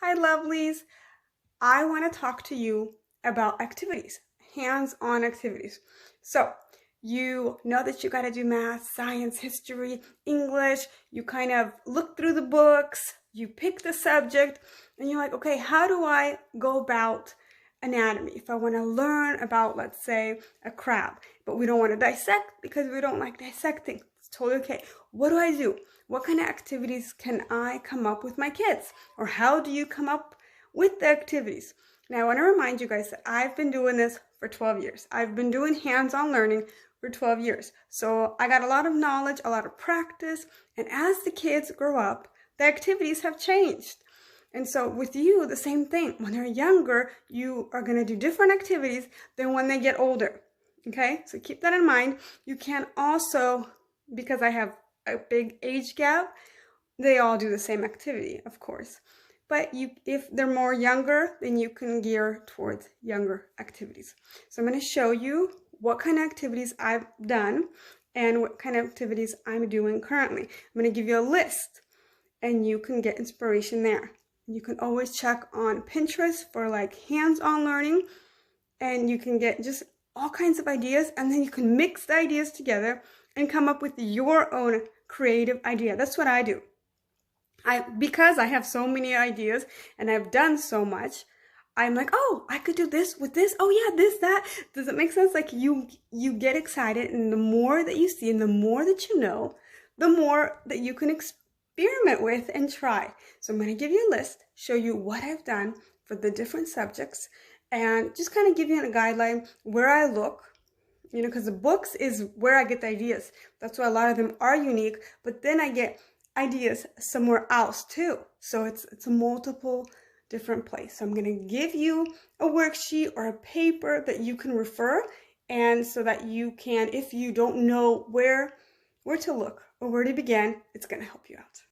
Hi, lovelies. I want to talk to you about activities, hands-on activities. So, you know that you got to do math, science, history, English. You kind of look through the books, you pick the subject, and you're like, okay, how do I go about anatomy? If I want to learn about, let's say, a crab, but we don't want to dissect because we don't like dissecting. It's totally okay. What do I do? What kind of activities can I come up with my kids? Or how do you come up with the activities? Now, I want to remind you guys that I've been doing this for 12 years. I've been doing hands-on learning for 12 years. So I got a lot of knowledge, a lot of practice, and as the kids grow up, the activities have changed. And so with you, the same thing. When they're younger, you are going to do different activities than when they get older. Okay? So keep that in mind. You can also, because I have a big age gap, they all do the same activity, of course. But if they're more younger, then you can gear towards younger activities. So I'm going to show you what kind of activities I've done and what kind of activities I'm doing currently. I'm going to give you a list and you can get inspiration there. You can always check on Pinterest for like hands-on learning, and you can get just all kinds of ideas, and then you can mix the ideas together and come up with your own creative idea. That's what I do. Because I have so many ideas and I've done so much, I'm like, oh, I could do this with this. Oh yeah, this, that. Does it make sense? Like you get excited, and the more that you see and the more that you know, the more that you can experiment with and try. So I'm going to give you a list, show you what I've done for the different subjects, and just kind of give you a guideline where I look, because the books is where I get the ideas. That's why a lot of them are unique, but then I get ideas somewhere else too. So it's a multiple different place. So I'm going to give you a worksheet or a paper that you can refer, and so that you can, if you don't know where to look or where to begin, it's going to help you out.